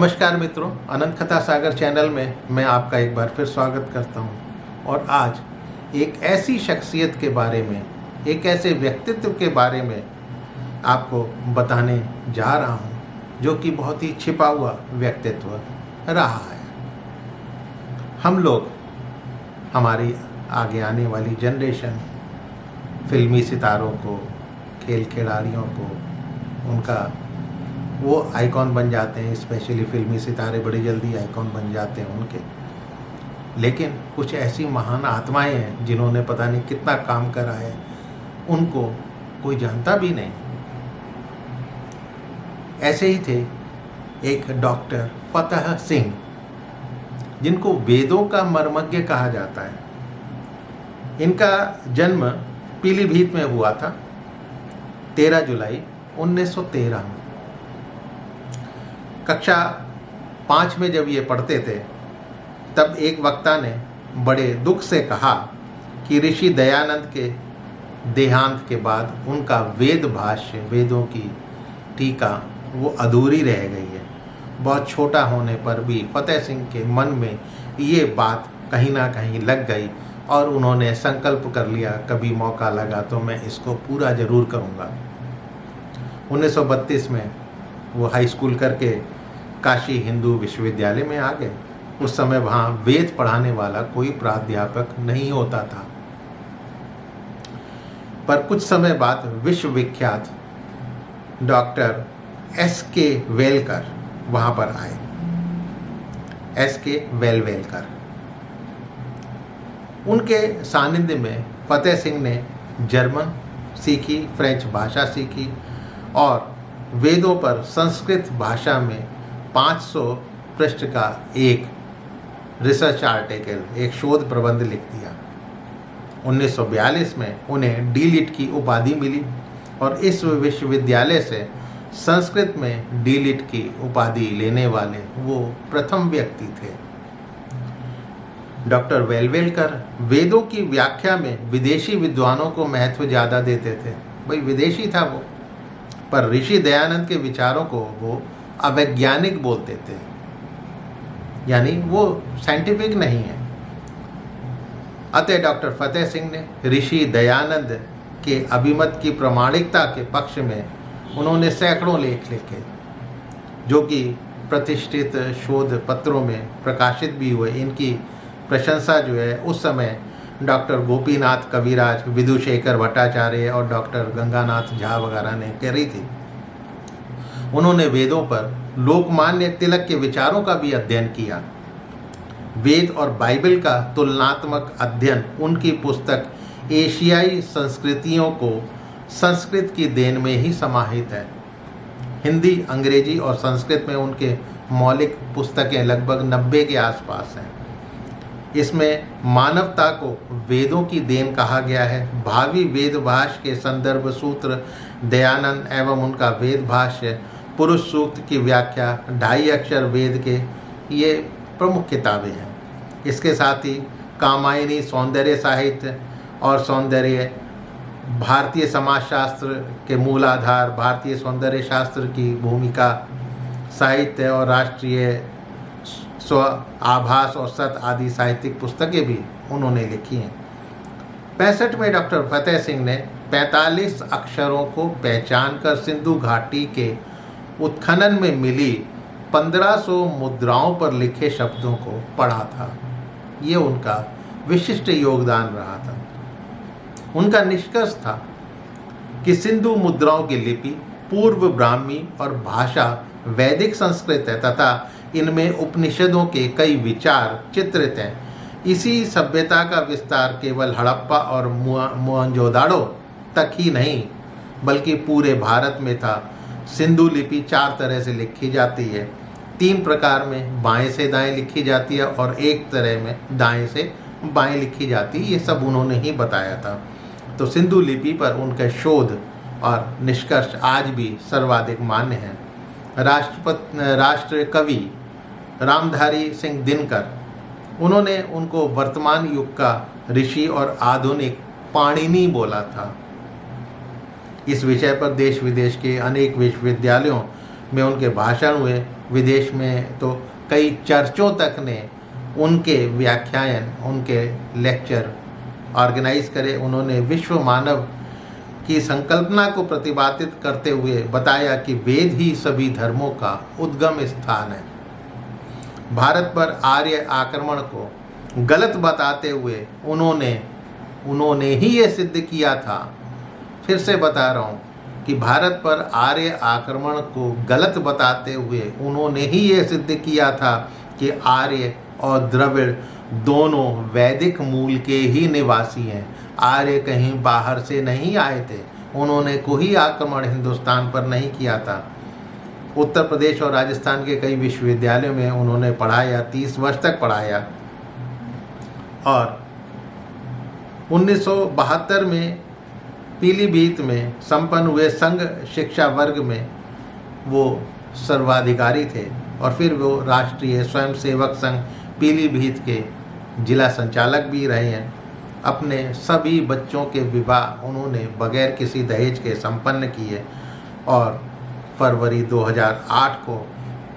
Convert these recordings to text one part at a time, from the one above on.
नमस्कार मित्रों, अनंत कथा सागर चैनल में मैं आपका एक बार फिर स्वागत करता हूं। और आज एक ऐसी शख्सियत के बारे में, एक ऐसे व्यक्तित्व के बारे में आपको बताने जा रहा हूं जो कि बहुत ही छिपा हुआ व्यक्तित्व रहा है। हम लोग, हमारी आगे आने वाली जनरेशन फिल्मी सितारों को, खेल खिलाड़ियों को, उनका वो आइकॉन बन जाते हैं। स्पेशली फिल्मी सितारे बड़ी जल्दी आइकॉन बन जाते हैं उनके। लेकिन कुछ ऐसी महान आत्माएं हैं जिन्होंने पता नहीं कितना काम करा है, उनको कोई जानता भी नहीं। ऐसे ही थे एक डॉक्टर फतेह सिंह, जिनको वेदों का मर्मज्ञ कहा जाता है। इनका जन्म पीलीभीत में हुआ था 13 जुलाई 1913 में। कक्षा 5 में जब ये पढ़ते थे तब एक वक्ता ने बड़े दुख से कहा कि ऋषि दयानंद के देहांत के बाद उनका वेद भाष्य, वेदों की टीका, वो अधूरी रह गई है। बहुत छोटा होने पर भी फतेह सिंह के मन में ये बात कहीं ना कहीं लग गई और उन्होंने संकल्प कर लिया, कभी मौका लगा तो मैं इसको पूरा ज़रूर करूँगा। 1932 में वो हाई स्कूल करके काशी हिंदू विश्वविद्यालय में आ गए। उस समय वहाँ वेद पढ़ाने वाला कोई प्राध्यापक नहीं होता था। पर कुछ समय बाद विश्वविख्यात डॉक्टर S.K. वेलकर वहाँ पर आए। S.K. वेलकर, उनके सानिध्य में फतेह सिंह ने जर्मन सीखी, फ्रेंच भाषा सीखी और वेदों पर संस्कृत भाषा में 500 पृष्ठ का एक रिसर्च आर्टिकल, एक शोध प्रबंध लिख दिया। 1942 में उन्हें डी.लिट की उपाधि मिली और इस विश्वविद्यालय से संस्कृत में डी.लिट की उपाधि लेने वाले वो प्रथम व्यक्ति थे। डॉक्टर वेलकर वेदों की व्याख्या में विदेशी विद्वानों को महत्व ज़्यादा देते थे। भाई विदेशी था वो, पर ऋषि दयानंद के विचारों को वो अवैज्ञानिक बोलते थे, यानी वो साइंटिफिक नहीं है। अतः डॉक्टर फतेह सिंह ने ऋषि दयानंद के अभिमत की प्रामाणिकता के पक्ष में उन्होंने सैकड़ों लेख लिखे, जो कि प्रतिष्ठित शोध पत्रों में प्रकाशित भी हुए। इनकी प्रशंसा जो है उस समय डॉक्टर गोपीनाथ कविराज, विधुशेखर भट्टाचार्य और डॉक्टर गंगानाथ झा वगैरह ने करी थी। उन्होंने वेदों पर लोकमान्य तिलक के विचारों का भी अध्ययन किया। वेद और बाइबल का तुलनात्मक अध्ययन उनकी पुस्तक एशियाई संस्कृतियों को संस्कृत की देन में ही समाहित है। हिंदी, अंग्रेजी और संस्कृत में उनके मौलिक पुस्तकें लगभग 90 के आसपास हैं। इसमें मानवता को वेदों की देन कहा गया है। भावी वेद भाष्य के संदर्भ सूत्र, दयानंद एवं उनका वेद भाष्य, पुरुष सूक्त की व्याख्या, 2.5 अक्षर वेद के, ये प्रमुख किताबें हैं। इसके साथ ही कामायनी सौंदर्य साहित्य और सौंदर्य, भारतीय समाजशास्त्र के मूलाधार, भारतीय सौंदर्य शास्त्र की भूमिका, साहित्य और राष्ट्रीय स्व आभास और सत आदि साहित्यिक पुस्तकें भी उन्होंने लिखी हैं। 65 में डॉक्टर फतेह सिंह ने 45 अक्षरों को पहचान कर सिंधु घाटी के उत्खनन में मिली 1500 मुद्राओं पर लिखे शब्दों को पढ़ा था। ये उनका विशिष्ट योगदान रहा था। उनका निष्कर्ष था कि सिंधु मुद्राओं की लिपि पूर्व ब्राह्मी और भाषा वैदिक संस्कृत है तथा इनमें उपनिषदों के कई विचार चित्रित हैं। इसी सभ्यता का विस्तार केवल हड़प्पा और मोहनजोदाड़ो तक ही नहीं बल्कि पूरे भारत में था। सिंधु लिपि 4 तरह से लिखी जाती है। 3 प्रकार में बाएं से दाएं लिखी जाती है और 1 तरह में दाएं से बाएं लिखी जाती है। ये सब उन्होंने ही बताया था। तो सिंधु लिपि पर उनके शोध और निष्कर्ष आज भी सर्वाधिक मान्य हैं। राष्ट्र कवि रामधारी सिंह दिनकर, उन्होंने उनको वर्तमान युग का ऋषि और आधुनिक पाणिनि बोला था। इस विषय पर देश विदेश के अनेक विश्वविद्यालयों में उनके भाषण हुए। विदेश में तो कई चर्चों तक ने उनके व्याख्यान, उनके लेक्चर ऑर्गेनाइज करे। उन्होंने विश्व मानव की संकल्पना को प्रतिपादित करते हुए बताया कि वेद ही सभी धर्मों का उद्गम स्थान है। भारत पर आर्य आक्रमण को गलत बताते हुए उन्होंने ही ये सिद्ध किया था, फिर से बता रहा हूँ कि भारत पर आर्य आक्रमण को गलत बताते हुए उन्होंने ही ये सिद्ध किया था कि आर्य और द्रविड़ दोनों वैदिक मूल के ही निवासी हैं। आर्य कहीं बाहर से नहीं आए थे, उन्होंने कोई आक्रमण हिंदुस्तान पर नहीं किया था। उत्तर प्रदेश और राजस्थान के कई विश्वविद्यालयों में उन्होंने पढ़ाया, 30 वर्ष तक पढ़ाया और 1972 में पीलीभीत में संपन्न हुए संघ शिक्षा वर्ग में वो सर्वाधिकारी थे और फिर वो राष्ट्रीय स्वयंसेवक संघ पीलीभीत के जिला संचालक भी रहे हैं। अपने सभी बच्चों के विवाह उन्होंने बगैर किसी दहेज के संपन्न किए और फरवरी 2008 को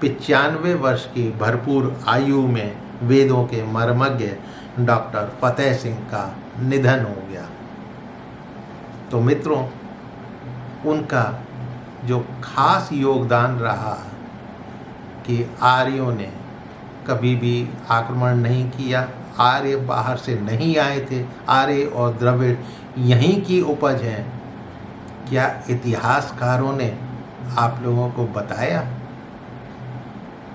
95 वर्ष की भरपूर आयु में वेदों के मर्मज्ञ डॉक्टर फतेह सिंह का निधन हो गया। तो मित्रों, उनका जो खास योगदान रहा कि आर्यों ने कभी भी आक्रमण नहीं किया, आर्य बाहर से नहीं आए थे, आर्य और द्रविड़ यहीं की उपज हैं, क्या इतिहासकारों ने आप लोगों को बताया?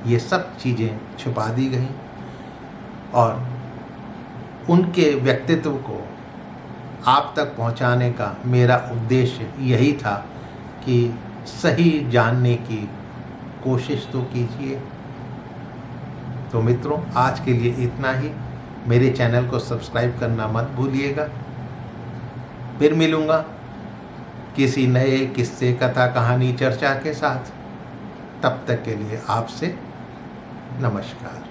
ये सब चीज़ें छुपा दी गई और उनके व्यक्तित्व को आप तक पहुंचाने का मेरा उद्देश्य यही था कि सही जानने की कोशिश तो कीजिए। तो मित्रों, आज के लिए इतना ही। मेरे चैनल को सब्सक्राइब करना मत भूलिएगा। फिर मिलूँगा किसी नए किस्से, कथा, कहानी, चर्चा के साथ। तब तक के लिए आपसे नमस्कार।